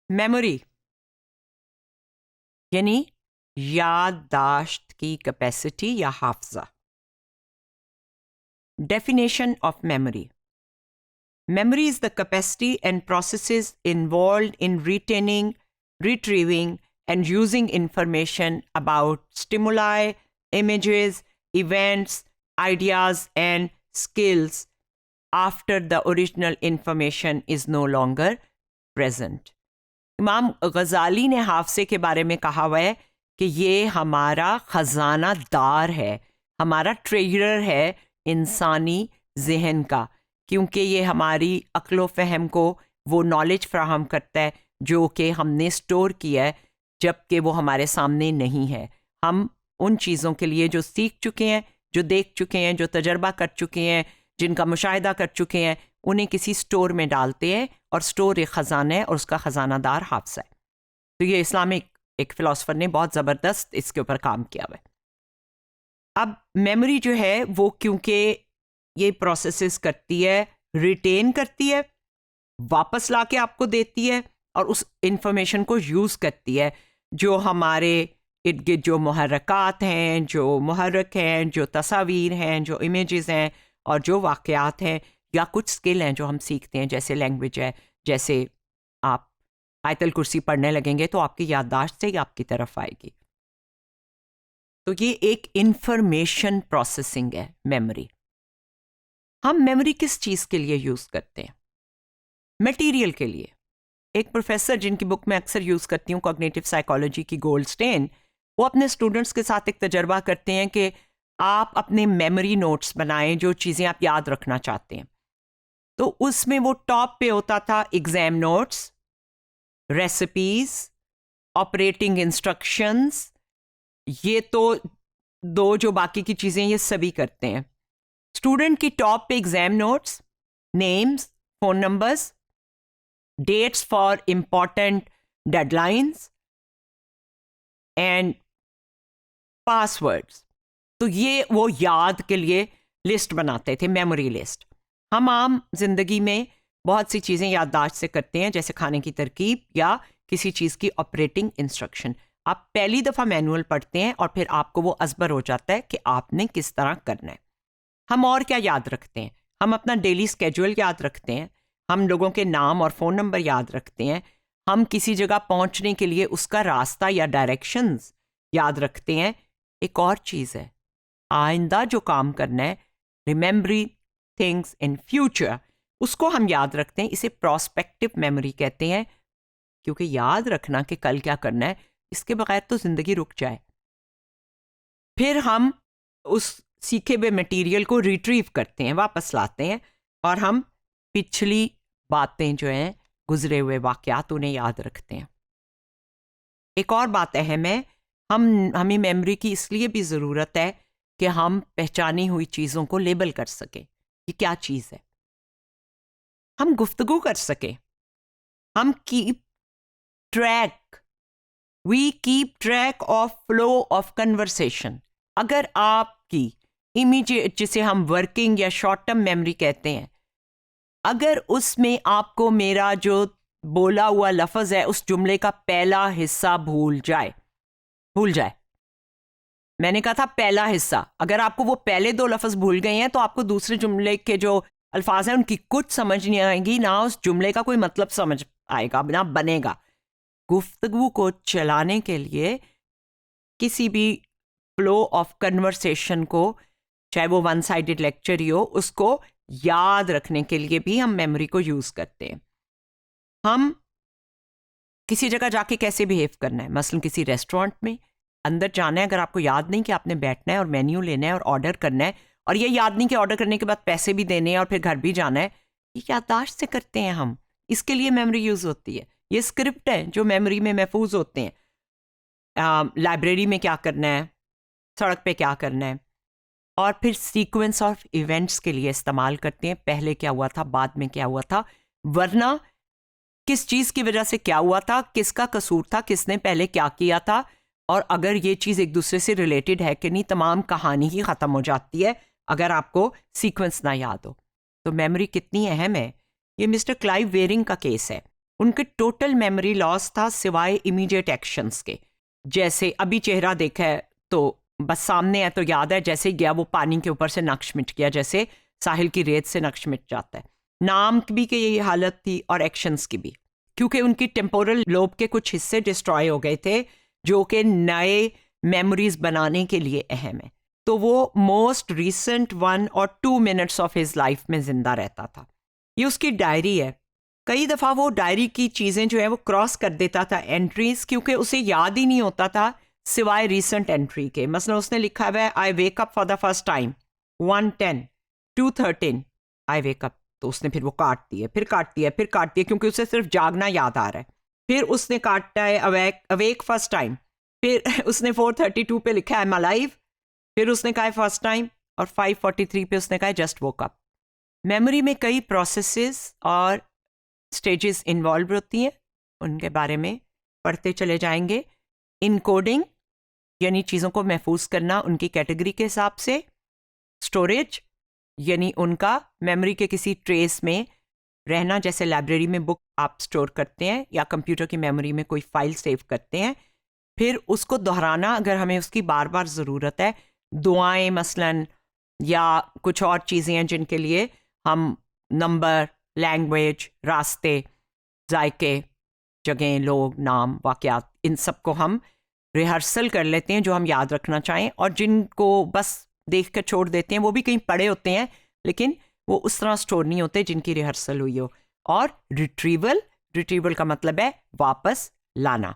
Memory यानी याददाश्त की कैपेसिटी या हाफजा। Definition of memory. Memory is the capacity and processes involved in retaining, retrieving, and using information about stimuli, images, events, ideas, and skills after the original information is no longer present. इमाम गज़ाली ने हाफसे के बारे में कहा हुआ है कि ये हमारा खजाना दार है, हमारा ट्रेजर है इंसानी जहन का, क्योंकि ये हमारी अक्ल व फ़हम को वो नॉलेज फ्राहम करता है जो कि हमने स्टोर किया है जबकि वो हमारे सामने नहीं है। हम उन चीज़ों के लिए जो सीख चुके हैं, जो देख चुके हैं, जो तजर्बा कर चुके हैं, जिनका मुशाहिदा कर चुके हैं, उन्हें किसी स्टोर में डालते हैं और स्टोर एक ख़जाना है और उसका ख़जानादार हाफसा है। तो ये इस्लामिक एक फ़िलासफ़र ने बहुत ज़बरदस्त इसके ऊपर काम किया हुआ है। अब मेमोरी जो है वो क्योंकि ये प्रोसेसेस करती है, रिटेन करती है, वापस ला के आपको देती है और उस इंफॉर्मेशन को यूज़ करती है जो हमारे इर्द गिर्द जो मुहर्रकात हैं, जो मुहर्रक हैं, जो तस्वीर हैं, जो इमेजेस हैं और जो वाक़यात हैं या कुछ स्किल हैं जो हम सीखते हैं, जैसे लैंग्वेज है, जैसे आप आयतल कुर्सी पढ़ने लगेंगे तो आपकी याददाश्त से ही आपकी तरफ आएगी। तो ये एक इंफॉर्मेशन प्रोसेसिंग है मेमोरी। हम मेमोरी किस चीज़ के लिए यूज़ करते हैं? मटेरियल के लिए। एक प्रोफेसर जिनकी बुक में अक्सर यूज़ करती हूँ, कॉग्निटिव साइकोलॉजी की, गोल्डस्टेन, वो अपने स्टूडेंट्स के साथ एक तजर्बा करते हैं कि आप अपने मेमोरी नोट्स बनाएं जो चीज़ें आप याद रखना चाहते हैं। तो उसमें वो टॉप पे होता था exam notes, recipes, operating instructions, ये तो दो जो बाकी की चीज़ें ये सभी करते हैं। स्टूडेंट की टॉप पे exam notes, names, phone numbers, dates for important deadlines and passwords. तो ये वो याद के लिए लिस्ट बनाते थे, मेमोरी लिस्ट। हम आम जिंदगी में बहुत सी चीज़ें याददाश्त से करते हैं, जैसे खाने की तरकीब या किसी चीज़ की ऑपरेटिंग इंस्ट्रक्शन। आप पहली दफ़ा मैनुअल पढ़ते हैं और फिर आपको वो अज़बर हो जाता है कि आपने किस तरह करना है। हम और क्या याद रखते हैं? हम अपना डेली स्केड्यूल याद रखते हैं, हम लोगों के नाम और फ़ोन नंबर याद रखते हैं, हम किसी जगह पहुंचने के लिए उसका रास्ता या डायरेक्शंस याद रखते हैं। एक और चीज़ है, आइंदा जो काम करना है, रिमेंबरिंग थिंग्स इन फ्यूचर, उसको हम याद रखते हैं। इसे प्रोस्पेक्टिव मेमोरी कहते हैं, क्योंकि याद रखना कि कल क्या करना है, इसके बगैर तो ज़िंदगी रुक जाए। फिर हम उस सीखे हुए मटेरियल को रिट्रीव करते हैं, वापस लाते हैं और हम पिछली बातें जो हैं, गुजरे हुए वाक़यात, उन्हें याद रखते हैं। एक और बात अहम है, हमें मेमोरी की इसलिए भी ज़रूरत है कि हम पहचानी हुई चीज़ों को लेबल कर सकें, ये क्या चीज़ है, हम गुफ्तगू कर सकें, हम keep track of flow of conversation. अगर आपकी इमीडिएट, जिसे हम वर्किंग या शॉर्ट टर्म मेमोरी कहते हैं, अगर उसमें आपको मेरा जो बोला हुआ लफ्ज़ है उस जुमले का पहला हिस्सा भूल जाए, मैंने कहा था पहला हिस्सा, अगर आपको वो पहले दो लफ्ज़ भूल गए हैं तो आपको दूसरे जुमले के जो अल्फाज हैं उनकी कुछ समझ नहीं आएंगी, ना उस जुमले का कोई मतलब समझ आएगा, ना बनेगा। गुफ्तगू को चलाने के लिए किसी भी फ्लो ऑफ कन्वर्सेशन को, चाहे वो वन साइडेड लेक्चर ही हो, उसको याद रखने के लिए भी हम मेमोरी को यूज़ करते हैं। हम किसी जगह जाके कैसे बिहेव करना है, मसलन किसी रेस्टोरेंट में अंदर जाना है, अगर आपको याद नहीं कि आपने बैठना है और मेन्यू लेना है और ऑर्डर करना है, और ये याद नहीं कि ऑर्डर करने के बाद पैसे भी देने हैं और फिर घर भी जाना है, ये याददाश्त से करते हैं हम। इसके लिए मेमोरी यूज़ होती है। ये स्क्रिप्ट है जो मेमोरी में महफूज होते हैं। लाइब्रेरी में क्या करना है, सड़क पे क्या करना है, और फिर सीक्वेंस ऑफ इवेंट्स के लिए इस्तेमाल करते हैं। पहले क्या हुआ था, बाद में क्या हुआ था, वरना किस चीज़ की वजह से क्या हुआ था, किसका कसूर था, किसने पहले क्या किया था, और अगर ये चीज़ एक दूसरे से रिलेटेड है कि नहीं, तमाम कहानी ही ख़त्म हो जाती है अगर आपको सीक्वेंस ना याद हो। तो मेमोरी कितनी अहम है, ये मिस्टर क्लाइव वेयरिंग का केस है। उनके टोटल मेमोरी लॉस था सिवाय इमीडिएट एक्शंस के। जैसे अभी चेहरा देखा है तो बस सामने है तो याद है, जैसे गया वो पानी के ऊपर से नक्श मिट गया, जैसे साहिल की रेत से नक्श मिट जाता है। नाम की भी की यही हालत थी और एक्शंस की भी, क्योंकि उनकी टेम्पोरल लोब के कुछ हिस्से डिस्ट्रॉय हो गए थे जो कि नए मेमोरीज बनाने के लिए अहम है। तो वो मोस्ट रीसेंट 1 और 2 मिनट्स ऑफ हिज लाइफ में जिंदा रहता था। ये उसकी डायरी है। कई दफ़ा वो डायरी की चीज़ें जो है वो क्रॉस कर देता था एंट्रीज, क्योंकि उसे याद ही नहीं होता था सिवाय रीसेंट एंट्री के। मसलन उसने लिखा हुआ है I wake up for the first time 1:10, 2:13 I wake up, तो उसने फिर वो काट दिए, फिर काट दिया, फिर काट दिया, क्योंकि उसे सिर्फ जागना याद आ रहा है। फिर उसने काटा है अवेक फर्स्ट टाइम, फिर उसने 4:32 पे लिखा है आई एम अलाइव, फिर उसने कहा है फर्स्ट टाइम, और 5:43 पे उसने कहा है जस्ट वोक अप। मेमोरी में कई प्रोसेसेस और स्टेजेस इन्वॉल्व होती हैं, उनके बारे में पढ़ते चले जाएंगे। इनकोडिंग यानी चीज़ों को महफूज करना उनकी कैटेगरी के हिसाब से। स्टोरेज यानी उनका मेमोरी के किसी ट्रेस में रहना, जैसे लाइब्रेरी में बुक आप स्टोर करते हैं या कंप्यूटर की मेमोरी में कोई फाइल सेव करते हैं, फिर उसको दोहराना अगर हमें उसकी बार बार ज़रूरत है। दुआएं मसलन, या कुछ और चीज़ें हैं जिनके लिए हम नंबर, लैंग्वेज, रास्ते, जायके, जगह, लोग, नाम, वाक़यात, इन सब को हम रिहर्सल कर लेते हैं जो हम याद रखना चाहें, और जिनको बस देख कर छोड़ देते हैं वो भी कहीं पड़े होते हैं लेकिन वो उस तरह स्टोर नहीं होते जिनकी रिहर्सल हुई हो। और रिट्रीवल का मतलब है वापस लाना।